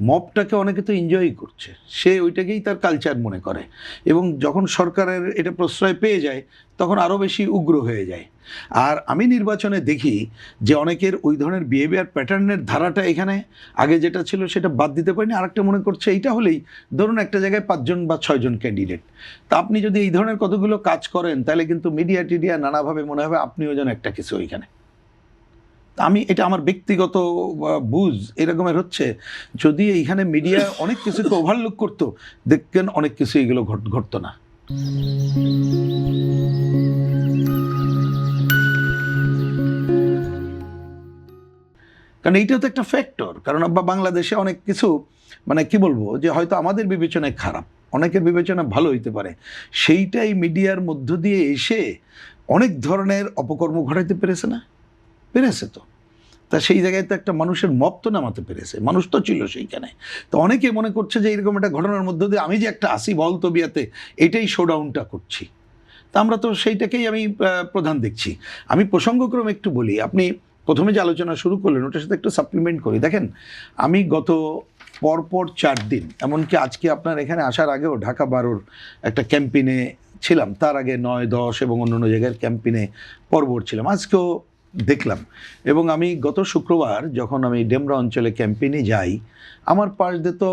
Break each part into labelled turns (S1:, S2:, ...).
S1: মবটাকে অনেকে তো এনজয় করছে, সে ওইটাকেই তার কালচার মনে করে, এবং যখন সরকারের এটা প্রশ্রয় পেয়ে যায় তখন আরও বেশি উগ্র হয়ে যায়। আর আমি নির্বাচনে দেখি যে অনেকের ওই ধরনের বিহেভিয়ার প্যাটার্নের ধারাটা এখানে আগে যেটা ছিল সেটা বাদ দিতে পারিনি, আরেকটা মনে করছে এইটা হলেই ধরুন একটা জায়গায় 5 জন বা 6 জন ক্যান্ডিডেট, তা আপনি যদি এই ধরনের কতগুলো কাজ করেন তাহলে কিন্তু মিডিয়া টিডিয়া নানাভাবে মনে হবে আপনিও যেন একটা কিছু ওইখানে। আমি এটা আমার ব্যক্তিগত বুঝ এরকমের হচ্ছে, যদি এইখানে মিডিয়া অনেক কিছুকে ওভারলুক করতো দেখবেন অনেক কিছু এগুলো ঘটতো না। কারণ এইটা তো একটা ফ্যাক্টর, কারণ বাংলাদেশে অনেক কিছু মানে কি বলবো যে হয়তো আমাদের বিবেচনায় খারাপ, অনেকের বিবেচনা ভালো হইতে পারে, সেইটাই মিডিয়ার মধ্য দিয়ে এসে অনেক ধরনের অপকর্ম ঘটাইতে পেরেছে না, পেরেছে তো। তা সেই জায়গায় তো একটা মানুষের মপ তো নামাতে পেরেছে, মানুষ তো ছিল সেইখানে। তো অনেকে মনে করছে যে এরকম একটা ঘটনার মধ্য দিয়ে আমি যে একটা আসি বল তবিয়াতে এটাই শোডাউনটা করছি, তা আমরা তো সেইটাকেই আমি প্রধান দেখছি। আমি প্রসঙ্গক্রমে একটু বলি, আপনি প্রথমে যে আলোচনা শুরু করলেন ওটার সাথে একটু সাপ্লিমেন্ট করি। দেখেন, আমি গত পরপর 4 দিন, এমনকি আজকে আপনার এখানে আসার আগেও ঢাকা 12 একটা ক্যাম্পেইনে ছিলাম, তার আগে 9, 10 এবং অন্যান্য জায়গার ক্যাম্পেইনে পরপর ছিলাম, আজকেও দেখলাম। এবং আমি গত শুক্রবার যখন আমি ডেমরা অঞ্চলে ক্যাম্পেইনে যাই, আমার পাশ দিয়ে তো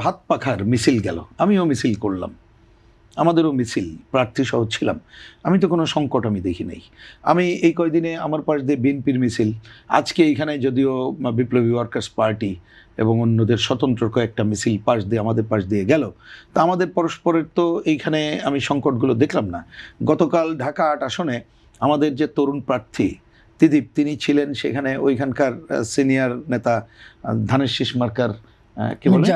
S1: হাত পাখার মিছিল গেল, আমিও মিছিল করলাম, আমাদেরও মিছিল, প্রার্থী সহ ছিলাম, আমি তো কোনো সংকট আমি দেখি নাই। আমি এই কয়দিনে আমার পাশ দিয়ে বিএনপির মিছিল, আজকে এইখানে যদিও বিপ্লবী ওয়ার্কার্স পার্টি এবং অন্যদের স্বতন্ত্র কয়েকটা মিছিল পাশ দিয়ে আমাদের পাশ দিয়ে গেল, তা আমাদের পরস্পরের তো এইখানে আমি সংকটগুলো দেখলাম না। গতকাল ঢাকা 8 আসনে আমাদের যে তরুণ প্রার্থী তিদীপ, তিনি ছিলেন সেখানে, ওইখানকার সিনিয়র নেতা ধানের শীষ মার্কার কি বলে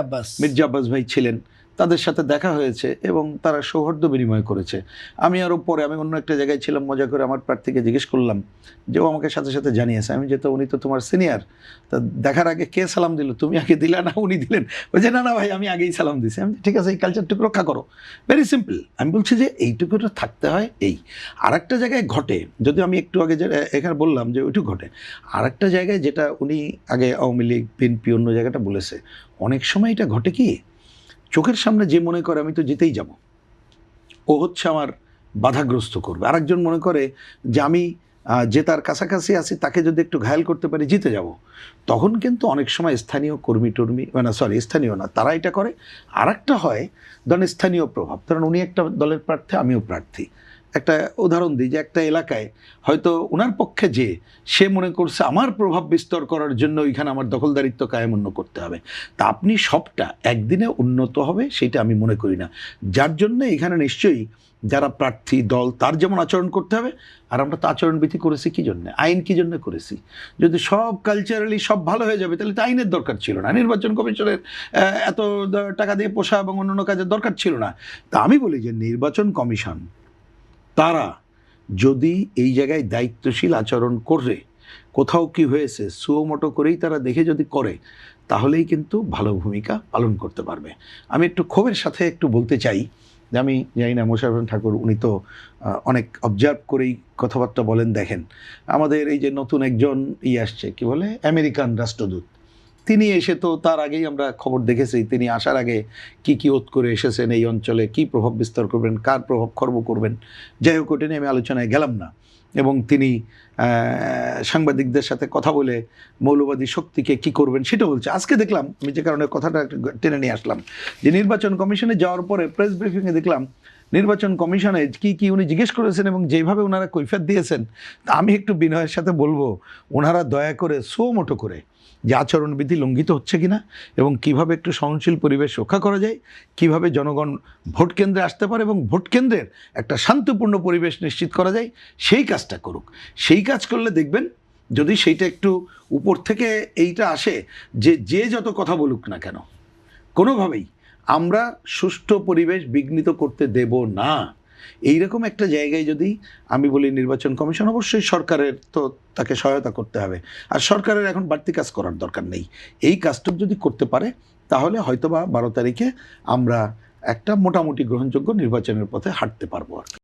S1: মির্জা আব্বাস ভাই ছিলেন, তাদের সাথে দেখা হয়েছে এবং তারা সৌহার্দ্য বিনিময় করেছে। আমি আরও পরে আমি অন্য একটা জায়গায় ছিলাম, মজা করে আমার প্রার্থীকে জিজ্ঞেস করলাম যে ও আমাকে সাথে সাথে জানিয়েছে, আমি যেহেতু উনি তো তোমার সিনিয়র, তা দেখার আগে কে সালাম দিল, তুমি আগে দিলা না উনি দিলেন? বলছে না না ভাই আমি আগেই সালাম দিছি। আমি ঠিক আছে, এই কালচারটুকু রক্ষা করো, ভেরি সিম্পল। আমি বলছি যে এইটুকুটা থাকতে হয়। এই আর একটা জায়গায় ঘটে, যদি আমি একটু আগে যে এখানে বললাম যে ওইটুকু ঘটে, আর একটা জায়গায় যেটা উনি আগে আওয়ামী লীগ বিএনপি অন্য জায়গাটা বলেছে, অনেক সময় এটা ঘটে কি, চোখের সামনে যে মনে করে আমি তো জিতেই যাব, ও হচ্ছে আমার বাধাগ্রস্ত করবে। আরেকজন মনে করে যে আমি যে তার কাছাকাছি আছি তাকে যদি একটু ঘায়াল করতে পারি জিতে যাব, তখন কিন্তু অনেক সময় স্থানীয় কর্মী টর্মী মানে স্থানীয় না, তারা এটা করে। আর একটা হয় ধরেন স্থানীয় প্রভাব, কারণ উনি একটা দলের প্রার্থী আমিও প্রার্থী, একটা উদাহরণ দিই যে একটা এলাকায় হয়তো ওনার পক্ষে যে সে মনে করছে আমার প্রভাব বিস্তার করার জন্য ওইখানে আমার দখলদারিত্ব কায়েম করতে হবে, তা আপনি সবটা একদিনে উন্নত হবে সেটা আমি মনে করি না। যার জন্য এখানে নিশ্চয়ই যারা প্রার্থী দল তার যেমন আচরণ করতে হবে, আর আমরা তো আচরণবিধি করেছি কী জন্য, আইন কী জন্য করেছি। যদি সব কালচারালি সব ভালো হয়ে যাবে তাহলে তো আইনের দরকার ছিল না, নির্বাচন কমিশনের এত টাকা দিয়ে পোষা এবং অন্যান্য কাজের দরকার ছিল না। তা আমি বলি যে নির্বাচন কমিশন তারা যদি এই জায়গায় দায়িত্বশীল আচরণ করে, কোথাও কি হয়েছে সুমোটো করেই তারা দেখে যদি করে, তাহলেই কিন্তু ভালো ভূমিকা পালন করতে পারবে। আমি একটু ক্ষোভের সাথে একটু বলতে চাই যে আমি জানি না মোশাররফ হোসেন ঠাকুর উনি তো অনেক অবজার্ভ করেই কথাবার্তা বলেন। দেখেন আমাদের এই যে নতুন একজন আসছে কি বলে আমেরিকান রাষ্ট্রদূত, তিনি এসে তো তার আগেই আমরা খবর দেখেছি তিনি আসার আগে কি ওত করে এসেছেন, এই অঞ্চলে কি প্রভাব বিস্তার করবেন, কার প্রভাব খর্ব করবেন। যাই হোক ওটা নিয়ে আমি আলোচনায় গেলাম না। এবং তিনি সাংবাদিকদের সাথে কথা বলে মৌলবাদী শক্তিকে কি করবেন সেটা বলছে। আজকে দেখলাম, আমি যে কারণে কথাটা টেনে নিয়ে আসলাম, যে নির্বাচন কমিশনে যাওয়ার পরে প্রেস ব্রিফিংয়ে দেখলাম নির্বাচন কমিশনে কি উনি জিজ্ঞেস করেছেন এবং যেভাবে ওনারা কৈফিয়ত দিয়েছেন, তা আমি একটু বিনয়ের সাথে বলবো ওনারা দয়া করে সুমোটো করে যে আচরণবিধি লঙ্ঘিত হচ্ছে কিনা এবং কিভাবে একটু সহনশীল পরিবেশ রক্ষা করা যায়, কিভাবে জনগণ ভোট কেন্দ্রে আসতে পারে এবং ভোট কেন্দ্রের একটা শান্তিপূর্ণ পরিবেশ নিশ্চিত করা যায়, সেই কাজটা করুক। সেই কাজ করলে দেখবেন যদি সেইটা একটু উপর থেকে এইটা আসে যে যত কথা বলুক না কেন, কোনোভাবেই আমরা সুষ্ঠু পরিবেশ বিঘ্নিত করতে দেব না, এইরকম একটা জায়গায় যদি আমি বলি নির্বাচন কমিশন, অবশ্যই সরকারের তো তাকে সহায়তা করতে হবে, আর সরকারের এখন বাড়তি কাজ করার দরকার নেই, এই কাজটুকু যদি করতে পারে তাহলে হয়তোবা 12 তারিখে আমরা একটা মোটামুটি গ্রহণযোগ্য নির্বাচনের পথে হাঁটতে পারবো আর কি।